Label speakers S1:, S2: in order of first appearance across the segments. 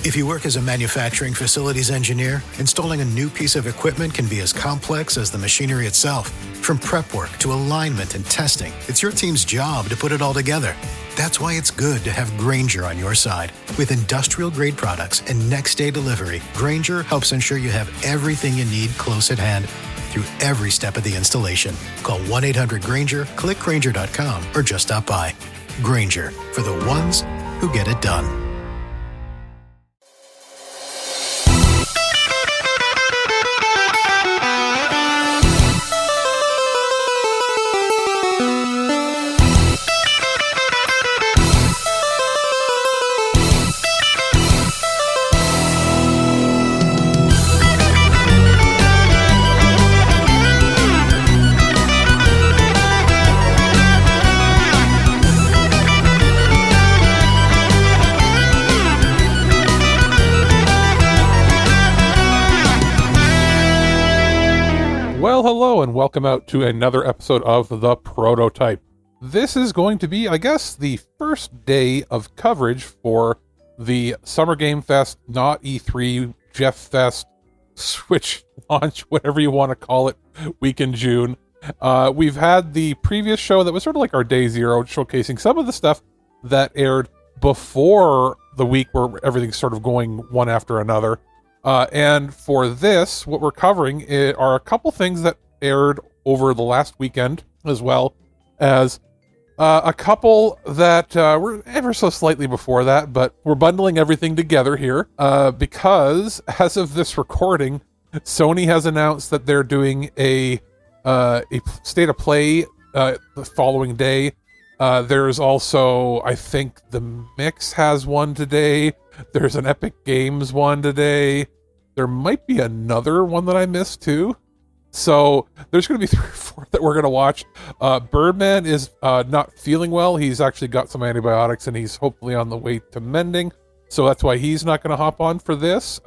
S1: If you work as a manufacturing facilities engineer, installing a new piece of equipment can be as complex as the machinery itself. From prep work to alignment and testing, it's your team's job to put it all together. That's why it's good to have Grainger on your side. With industrial-grade products and next-day delivery, Grainger helps ensure you have everything you need close at hand through every step of the installation. Call 1-800-GRAINGER, click Grainger.com, or just stop by. Grainger, for the ones who get it done.
S2: Hello and welcome out to another episode of The Prototype. This is going to be, I guess, the first day of coverage for the Summer Game Fest, not E3, Jeff Fest, Switch launch, whatever you want to call it, week in June. We've had the previous show that was sort of like our day zero, showcasing some of the stuff that aired before the week where everything's sort of going one after another. And for this, what we're covering are a couple things that aired over the last weekend, as well as a couple that were ever so slightly before that, but we're bundling everything together here because, as of this recording, Sony has announced that they're doing a state of play the following day. There's also, I think, the Mix has one today. There's an Epic Games one today. There might be another one that I missed too. So there's going to be 3 or 4 that we're going to watch. Birdman is not feeling well. He's actually got some antibiotics and he's hopefully on the way to mending. So that's why he's not going to hop on for this.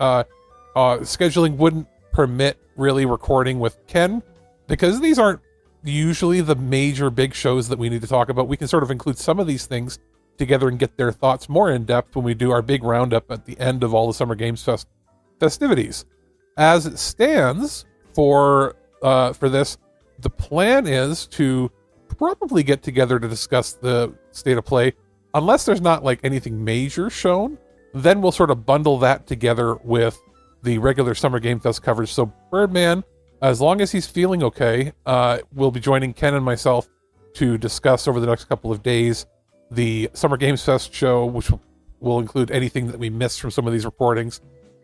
S2: Scheduling wouldn't permit really recording with Ken because these aren't usually the major big shows that we need to talk about. We can sort of include some of these things together and get their thoughts more in depth when we do our big roundup at the end of all the Summer Games Fest festivities. As it stands for this, the plan is to probably get together to discuss the state of play, unless there's not like anything major shown. Then we'll sort of bundle that together with the regular Summer Game Fest coverage. So Birdman, as long as he's feeling okay, will be joining Ken and myself to discuss over the next couple of days the Summer Games Fest show, which will include anything that we missed from some of these recordings,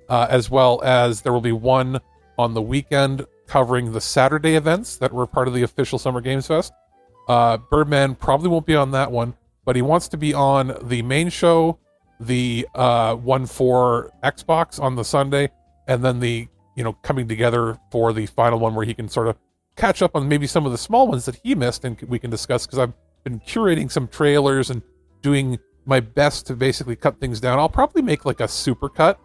S2: as well as there will be one on the weekend covering the Saturday events that were part of the official Summer Games Fest. Birdman probably won't be on that one, but he wants to be on the main show, the one for Xbox on the Sunday, and then the coming together for the final one where he can sort of catch up on maybe some of the small ones that he missed and we can discuss, because I've been curating some trailers and doing my best to basically cut things down. I'll probably make like a super cut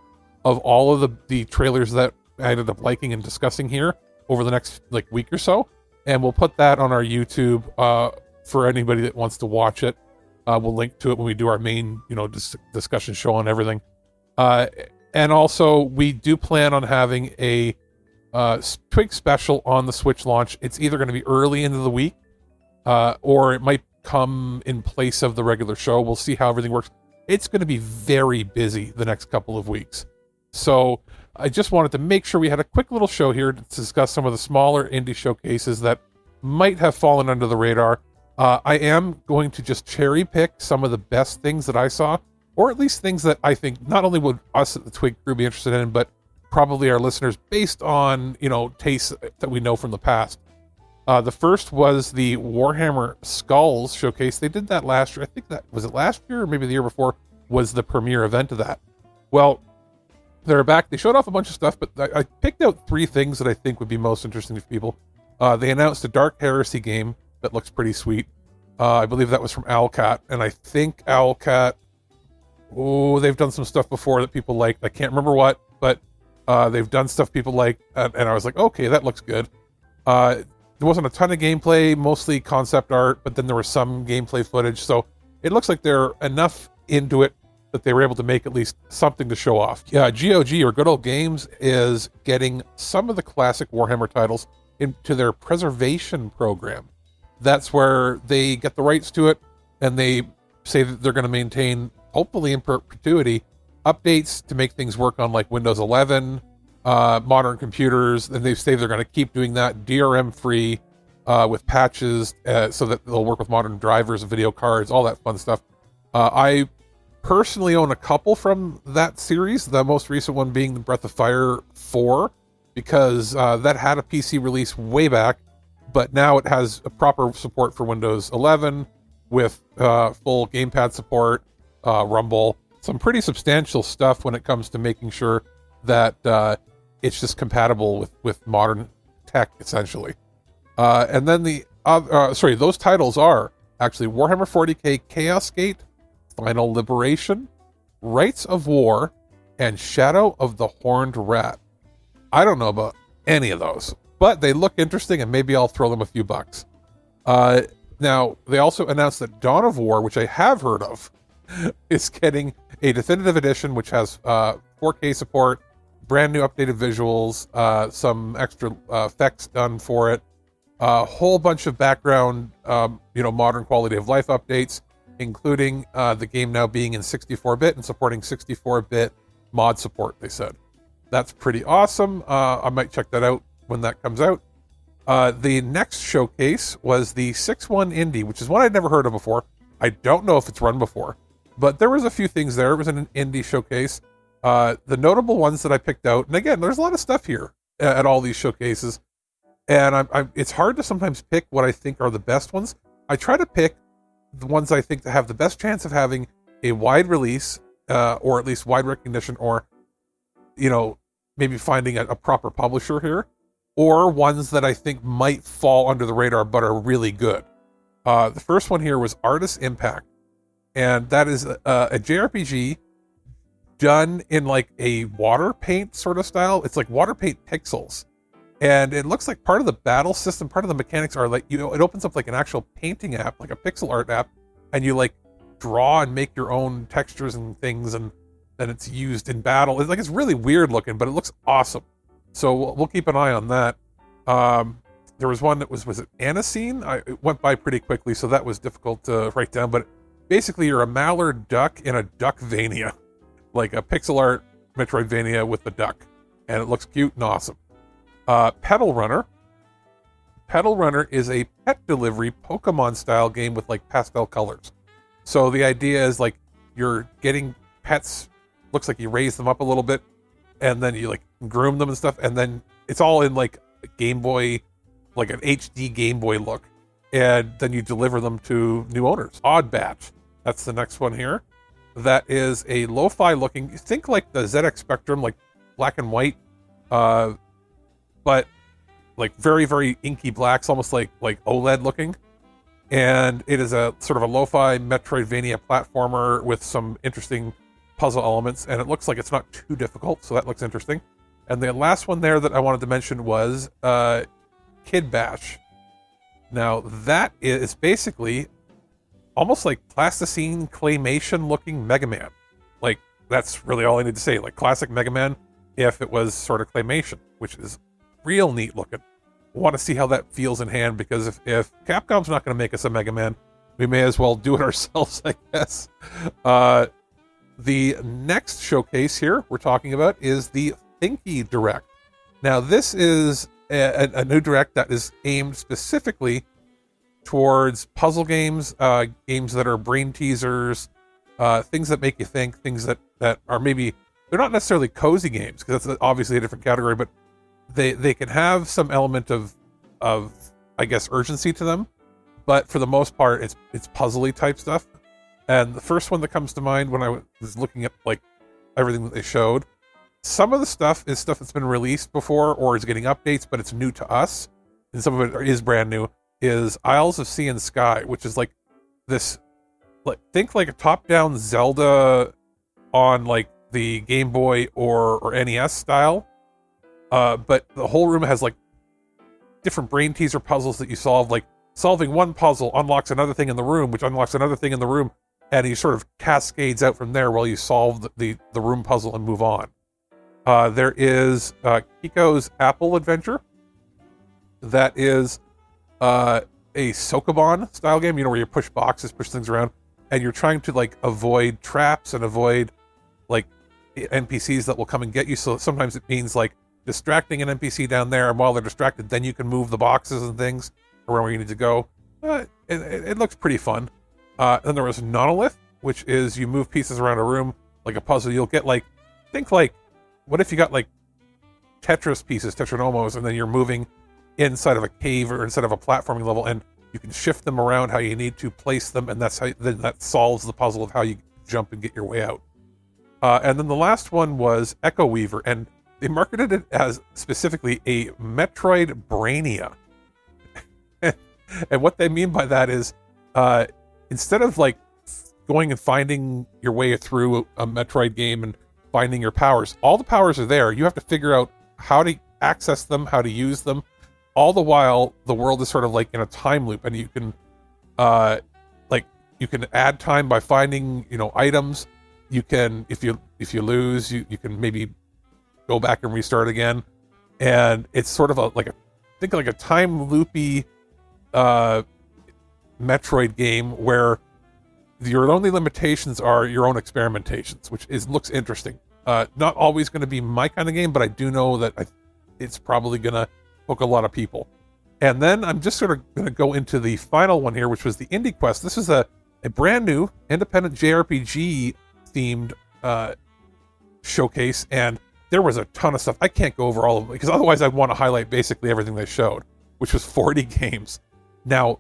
S2: of all of the trailers that I ended up liking and discussing here over the next week or so, and we'll put that on our YouTube for anybody that wants to watch it. We'll link to it when we do our main discussion show on everything. And also we do plan on having a Twig special on the Switch launch. It's either going to be early into the week or it might come in place of the regular show. We'll see how everything works. It's going to be very busy the next couple of weeks. So I just wanted to make sure we had a quick little show here to discuss some of the smaller indie showcases that might have fallen under the radar. I am going to just cherry pick some of the best things that I saw, or at least things that I think not only would us at the Twig Crew be interested in, but probably our listeners based on, tastes that we know from the past. The first was the Warhammer Skulls showcase. They did that last year. I think that was it last year or maybe the year before was the premiere event of that. Well, they're back. They showed off a bunch of stuff, but I picked out 3 things that I think would be most interesting to people. They announced a Dark Heresy game that looks pretty sweet. I believe that was from Owlcat, and I think Owlcat, they've done some stuff before that people liked. I can't remember what, but they've done stuff people like, and I was like, okay, that looks good. There wasn't a ton of gameplay, mostly concept art, but then there was some gameplay footage, so it looks like they're enough into it that they were able to make at least something to show off. Yeah, GOG, or Good Old Games, is getting some of the classic Warhammer titles into their preservation program. That's where they get the rights to it, and they say that they're going to maintain, hopefully in perpetuity, updates to make things work on like Windows 11, modern computers, and they say they're going to keep doing that DRM free with patches so that they'll work with modern drivers, video cards, all that fun stuff. I personally own a couple from that series, the most recent one being the Breath of Fire 4, because that had a PC release way back, but now it has a proper support for Windows 11 with full gamepad support, Rumble, some pretty substantial stuff when it comes to making sure that it's just compatible with modern tech, essentially. And then those titles are actually Warhammer 40k Chaos Gate, Final Liberation, Rights of War, and Shadow of the Horned Rat. I don't know about any of those, but they look interesting, and maybe I'll throw them a few bucks. Now, they also announced that Dawn of War, which I have heard of, is getting a definitive edition, which has 4K support, brand new updated visuals, some extra effects done for it, a whole bunch of background, modern quality of life updates, including the game now being in 64-bit and supporting 64-bit mod support, they said. That's pretty awesome. I might check that out when that comes out. The next showcase was the 6-1 Indie, which is one I'd never heard of before. I don't know if it's run before, but there was a few things there. It was an indie showcase. The notable ones that I picked out, and again, there's a lot of stuff here at all these showcases, and it's hard to sometimes pick what I think are the best ones. I try to pick the ones I think that have the best chance of having a wide release, or at least wide recognition, or, maybe finding a proper publisher here, or ones that I think might fall under the radar but are really good. The first one here was Artist Impact, and that is a JRPG done in like a water paint sort of style. It's like water paint pixels, and it looks like part of the battle system, part of the mechanics are like, it opens up like an actual painting app, like a pixel art app, and you like draw and make your own textures and things, and then it's used in battle. It's really weird looking, but it looks awesome. So we'll keep an eye on that. There was one that was it Anacene? It went by pretty quickly, so that was difficult to write down, but basically you're a mallard duck in a Duckvania, like a pixel art Metroidvania with the duck, and it looks cute and awesome. Pedal Runner. Pedal Runner is a pet delivery Pokemon style game with like pastel colors. So the idea is like you're getting pets, looks like you raise them up a little bit, and then you like groom them and stuff, and then it's all in like a Game Boy, like an HD Game Boy look, and then you deliver them to new owners. Odd Batch, that's the next one here. That is a lo-fi looking, think like the ZX Spectrum, like black and white, but like very, very inky blacks, almost like OLED looking. And it is a sort of a lo-fi Metroidvania platformer with some interesting puzzle elements, and it looks like it's not too difficult, so that looks interesting. And the last one there that I wanted to mention was Kid Bash. Now that is basically almost like plasticine claymation looking Mega Man. Like, that's really all I need to say. Like classic Mega Man if it was sort of claymation, which is real neat looking. Want to see how that feels in hand, because if Capcom's not going to make us a Mega Man, we may as well do it ourselves, I guess. The next showcase here we're talking about is the Thinky Direct. Now, this is a new Direct that is aimed specifically towards puzzle games, games that are brain teasers, things that make you think, things that are maybe, they're not necessarily cozy games, because that's obviously a different category, but they can have some element of I guess urgency to them, but for the most part it's puzzly type stuff. And the first one that comes to mind when I was looking at like everything that they showed, some of the stuff is stuff that's been released before or is getting updates, but it's new to us, and some of it is brand new, is Isles of Sea and Sky, which is like this, like, think like a top-down Zelda on like the Game Boy or NES style, but the whole room has like different brain teaser puzzles that you solve. Like solving one puzzle unlocks another thing in the room, which unlocks another thing in the room, and he sort of cascades out from there while you solve the room puzzle and move on. There is Kiko's Apple Adventure. That is a Sokoban style game, where you push boxes, push things around, and you're trying to like avoid traps and avoid like NPCs that will come and get you. So sometimes it means like distracting an NPC down there, and while they're distracted, then you can move the boxes and things around where you need to go. It looks pretty fun. Then there was Monolith, which is you move pieces around a room like a puzzle. You'll get like, think like, what if you got like Tetris pieces, Tetranomos, and then you're moving inside of a cave or inside of a platforming level, and you can shift them around how you need to place them, and then that solves the puzzle of how you jump and get your way out. And then the last one was Echo Weaver, and they marketed it as specifically a Metroid Brainia. And what they mean by that is, instead of like going and finding your way through a Metroid game and finding your powers, all the powers are there. You have to figure out how to access them, how to use them. All the while, the world is sort of like in a time loop, and you can, you can add time by finding, items. You can, if you lose, you can maybe go back and restart again. And it's sort of like a time loopy Metroid game where your only limitations are your own experimentations, which looks interesting. Not always going to be my kind of game, but I do know that it's probably going to hook a lot of people. And then I'm just sort of going to go into the final one here, which was the Indie Quest. This is a brand new independent JRPG themed showcase, and there was a ton of stuff. I can't go over all of them because otherwise I'd want to highlight basically everything they showed, which was 40 games. Now,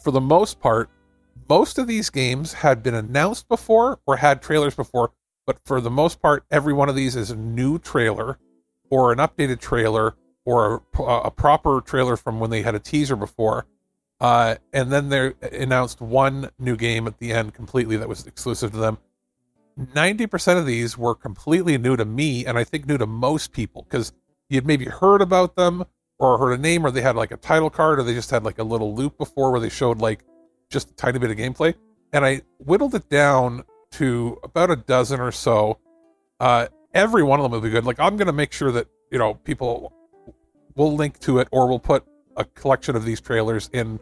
S2: for the most part, most of these games had been announced before or had trailers before, but for the most part, every one of these is a new trailer or an updated trailer or a proper trailer from when they had a teaser before. And then they announced one new game at the end completely that was exclusive to them. 90% of these were completely new to me, and I think new to most people, because you'd maybe heard about them or heard a name, or they had like a title card, or they just had like a little loop before where they showed like just a tiny bit of gameplay. And I whittled it down to about a dozen or so. Every one of them will be good. Like, I'm going to make sure that, people will link to it, or we'll put a collection of these trailers in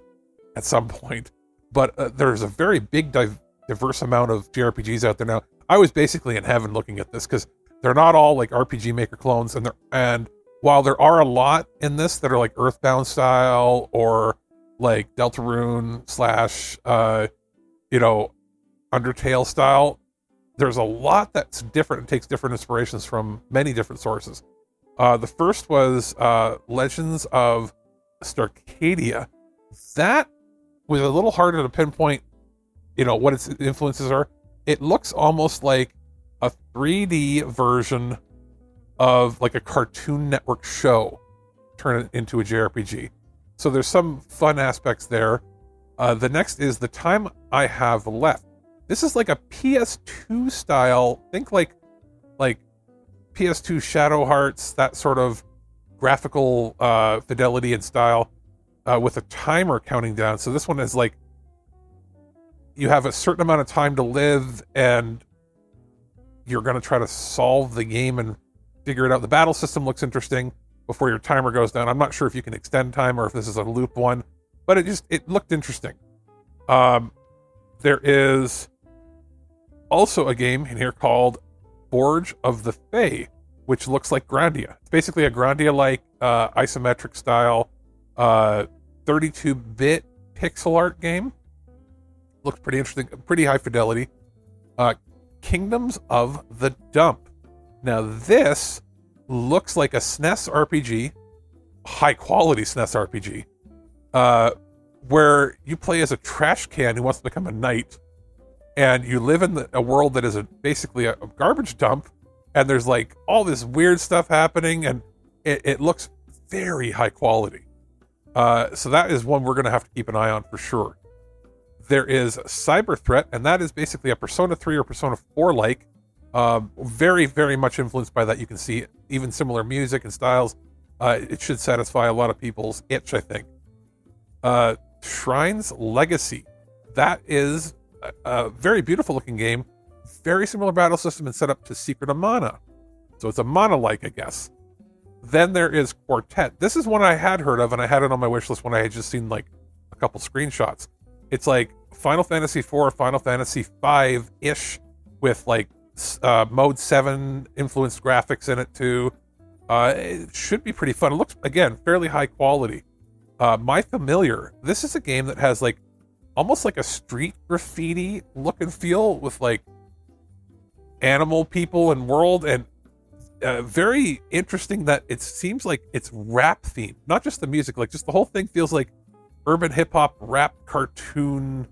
S2: at some point. But there's a very big diverse amount of JRPGs out there now. I was basically in heaven looking at this because they're not all like RPG Maker clones, and while there are a lot in this that are like Earthbound style or like Deltarune / Undertale style, there's a lot that's different and takes different inspirations from many different sources. The first was Legends of Starcadia. That was a little harder to pinpoint, what its influences are. It looks almost like a 3D version of like a Cartoon Network show, turn it into a JRPG. So there's some fun aspects there. The next is The Time I Have Left. This is like a PS2 style, think like PS2 Shadow Hearts, that sort of graphical fidelity and style, with a timer counting down. So this one is like, you have a certain amount of time to live, and you're going to try to solve the game and figure it out. The battle system looks interesting before your timer goes down. I'm not sure if you can extend time or if this is a loop one, but it looked interesting. There is also a game in here called Forge of the Fae, which looks like Grandia. It's basically a Grandia-like isometric style 32-bit pixel art game. Looks pretty interesting, pretty high fidelity. Kingdoms of the Dump. Now this looks like a SNES RPG, high quality SNES RPG, where you play as a trash can who wants to become a knight, and you live in a world that is basically a garbage dump, and there's like all this weird stuff happening, and it looks very high quality. So that is one we're going to have to keep an eye on for sure. There is Cyber Threat, and that is basically a Persona 3 or Persona 4-like, very, very much influenced by that. You can see even similar music and styles. It should satisfy a lot of people's itch, I think. Shrine's Legacy. That is a very beautiful looking game, very similar battle system and set up to Secret of Mana. So it's a Mana-like, I guess. Then there is Quartet. This is one I had heard of, and I had it on my wish list when I had just seen like a couple screenshots. It's like Final Fantasy IV or Final Fantasy V-ish with like Mode 7 influenced graphics in it too. It should be pretty fun. It looks, again, fairly high quality. My Familiar, this is a game that has like almost like a street graffiti look and feel with like animal people and world, and very interesting that it seems like it's rap themed, not just the music, like just the whole thing feels like urban hip-hop rap cartoon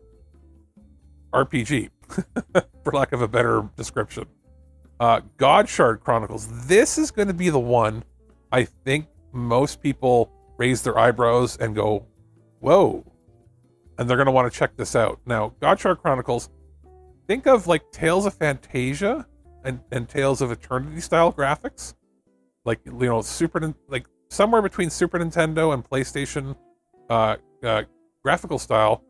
S2: RPG, for lack of a better description. Godshard Chronicles, this is going to be the one I think most people raise their eyebrows and go, whoa, and they're going to want to check this out. Now, Godshard Chronicles, think of like Tales of Fantasia and Tales of Eternity style graphics, like, you know, like somewhere between Super Nintendo and PlayStation graphical style.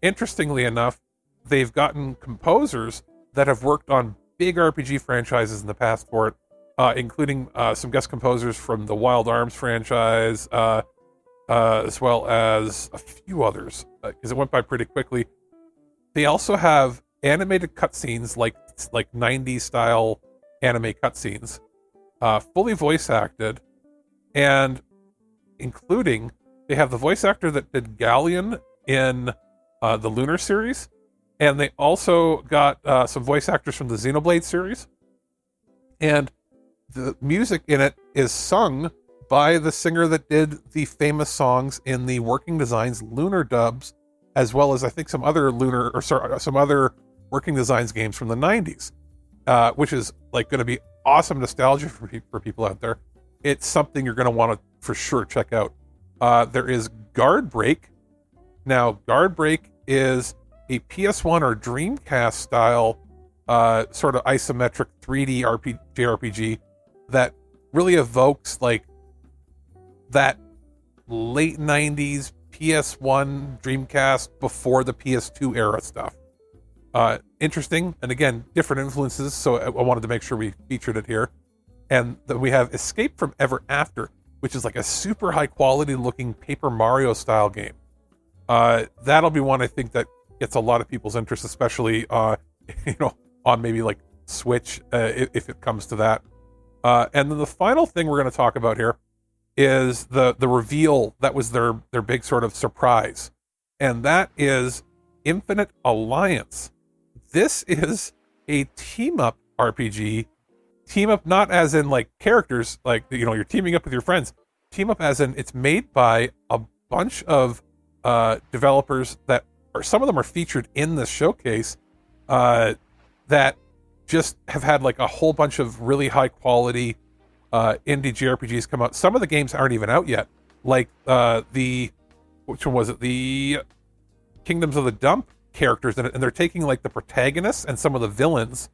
S2: Interestingly enough, they've gotten composers that have worked on big RPG franchises in the past for it, including some guest composers from the Wild Arms franchise, as well as a few others, because it went by pretty quickly. They also have animated cutscenes, like 90s style anime cutscenes, fully voice acted, and including they have the voice actor that did Galleon in the Lunar series, and they also got some voice actors from the Xenoblade series, and the music in it is sung by the singer that did the famous songs in the Working Designs Lunar dubs, as well as I think some other some other Working Designs games from the 90s, which is like going to be awesome nostalgia for people out there. It's something you're going to want to for sure check out. There is Guard Break. Now, Guard Break is a PS1 or Dreamcast style sort of isometric 3D JRPG that really evokes like that late 90s PS1 Dreamcast before the PS2 era stuff. Interesting, and again, different influences, so I wanted to make sure we featured it here. And then we have Escape from Ever After, which is like a super high quality looking Paper Mario style game. That'll be one I think that gets a lot of people's interest, especially on maybe like Switch, if it comes to that. And then the final thing we're going to talk about here is the reveal that was their big sort of surprise, and that is Infinite Alliance. This is a team up RPG. Team up not as in like characters, like, you know, you're teaming up with your friends. Team up as in it's made by a bunch of developers that are, some of them are featured in this showcase, that just have had like a whole bunch of really high quality indie JRPGs come out. Some of the games aren't even out yet, like which one was it? The Kingdoms of the Dump characters in it, and they're taking like the protagonists and some of the villains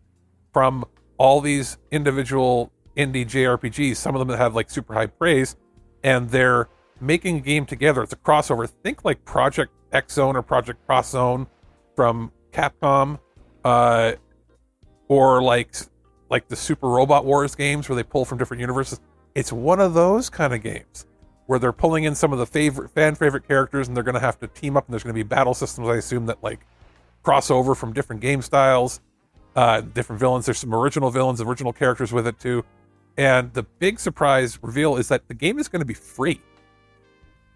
S2: from all these individual indie JRPGs, some of them that have like super high praise, and they're making a game together. It's a crossover. Think like Project X Zone or Project Cross Zone from Capcom, or like the Super Robot Wars games where they pull from different universes. It's one of those kind of games where they're pulling in some of the fan favorite characters, and they're going to have to team up, and there's going to be battle systems, I assume, that like cross over from different game styles, different villains. There's some original villains, original characters with it too. And the big surprise reveal is that the game is going to be free.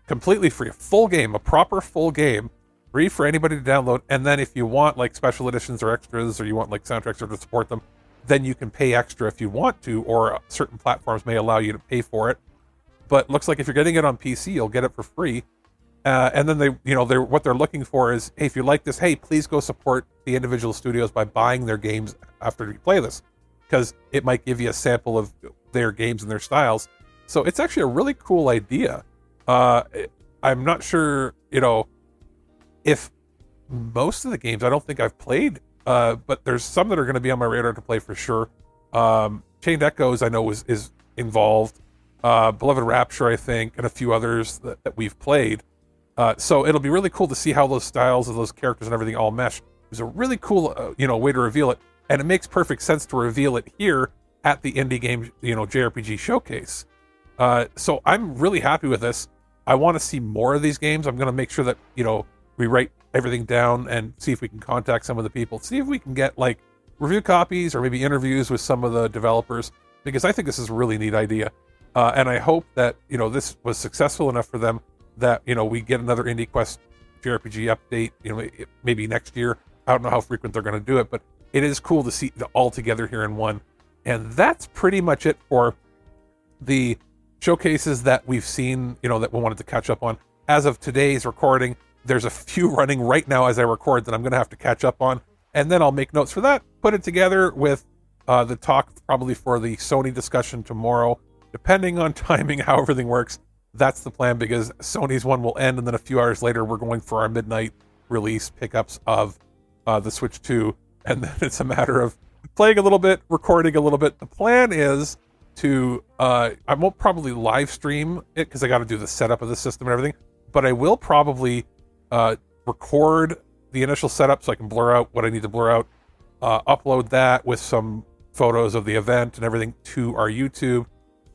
S2: Completely free. A full game, a proper full game, free for anybody to download. And then if you want like special editions or extras, or you want like soundtracks or to support them, then you can pay extra if you want to, or certain platforms may allow you to pay for it. But looks like if you're getting it on PC, you'll get it for free. And then what they're looking for is, hey, if you like this, hey, please go support the individual studios by buying their games after you play this, because it might give you a sample of their games and their styles. So it's actually a really cool idea. I'm not sure, if most of the games I don't think I've played, but there's some that are going to be on my radar to play for sure. Chained Echoes I know is involved. Beloved Rapture, I think, and a few others that we've played. So it'll be really cool to see how those styles of those characters and everything all mesh. was a really cool, way to reveal it. And it makes perfect sense to reveal it here at the Indie Game, JRPG Showcase. So I'm really happy with this. I want to see more of these games. I'm going to make sure that, we write everything down and see if we can contact some of the people, see if we can get like review copies or maybe interviews with some of the developers, because I think this is a really neat idea. And I hope that, this was successful enough for them that, we get another Indie Quest JRPG update, maybe next year. I don't know how frequent they're going to do it, but it is cool to see it all together here in one. And that's pretty much it for the showcases that we've seen, that we wanted to catch up on. As of today's recording, there's a few running right now as I record that I'm going to have to catch up on. And then I'll make notes for that, put it together with the talk probably for the Sony discussion tomorrow, depending on timing, how everything works. That's the plan, because Sony's one will end, and then a few hours later, we're going for our midnight release pickups of the Switch 2. And then it's a matter of playing a little bit, recording a little bit. The plan is to, I won't probably live stream it because I got to do the setup of the system and everything, but I will probably record the initial setup so I can blur out what I need to blur out, upload that with some photos of the event and everything to our YouTube.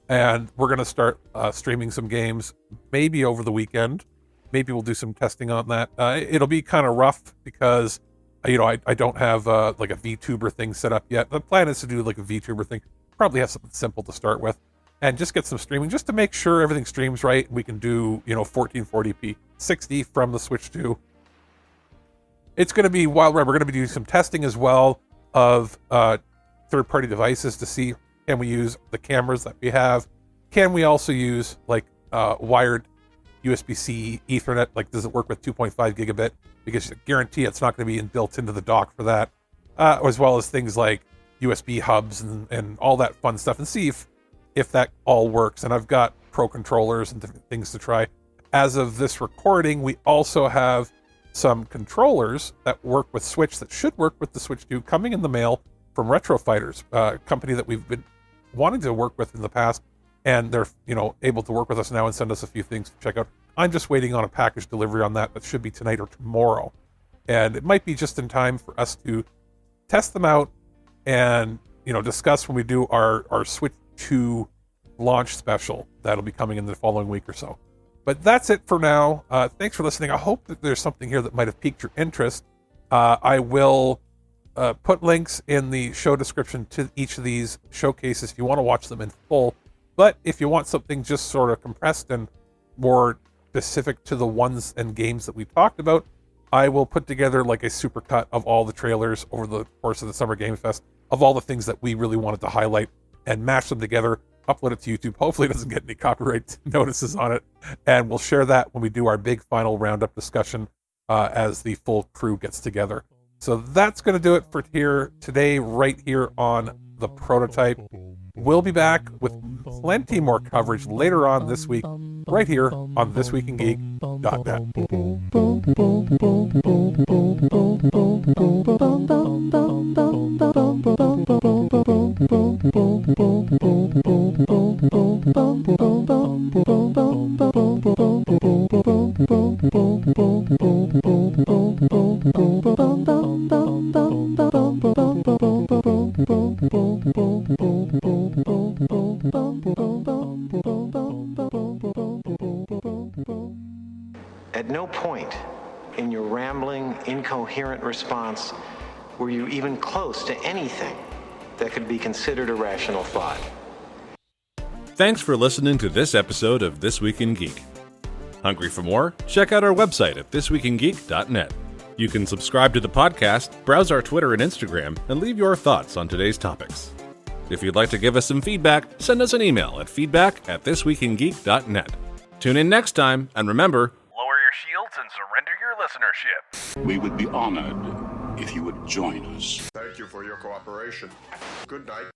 S2: And we're going to start streaming some games, maybe over the weekend. Maybe we'll do some testing on that. It'll be kind of rough because, I don't have like a VTuber thing set up yet. The plan is to do like a VTuber thing. Probably have something simple to start with. And just get some streaming just to make sure everything streams right. We can do, 1440p 60 from the Switch 2. It's going to be wild ride. We're going to be doing some testing as well of third-party devices to see, can we use the cameras that we have? Can we also use like wired USB-C Ethernet? Like, does it work with 2.5 gigabit? Because I guarantee it's not going to be built into the dock for that. As well as things like USB hubs and all that fun stuff, and see if that all works. And I've got Pro controllers and different things to try. As of this recording, we also have some controllers that work with Switch that should work with the Switch 2 coming in the mail from Retro Fighters, a company that we've been wanting to work with in the past, and they're able to work with us now and send us a few things to check out. I'm just waiting on a package delivery on that should be tonight or tomorrow, and it might be just in time for us to test them out and discuss when we do our Switch 2 launch special that'll be coming in the following week or so. But that's it for now. Thanks for listening. I hope that there's something here that might have piqued your interest. I will put links in the show description to each of these showcases if you want to watch them in full. But if you want something just sort of compressed and more specific to the ones and games that we talked about, I will put together like a supercut of all the trailers over the course of the Summer Game Fest, of all the things that we really wanted to highlight, and mash them together, upload it to YouTube. Hopefully it doesn't get any copyright notices on it. And we'll share that when we do our big final roundup discussion as the full crew gets together. So that's going to do it for here today, right here on The Prototype. We'll be back with plenty more coverage later on this week, right here on thisweekingeek.net.
S3: At no point in your rambling, incoherent response were you even close to anything that could be considered a rational thought.
S4: Thanks for listening to this episode of This Week in Geek. Hungry for more? Check out our website at thisweekingeek.net. You can subscribe to the podcast, browse our Twitter and Instagram, and leave your thoughts on today's topics. If you'd like to give us some feedback, send us an email at feedback@thisweekingeek.net. Tune in next time, and remember,
S5: lower your shields and surrender your listenership.
S6: We would be honored if you would join us.
S7: Thank you for your cooperation. Good night.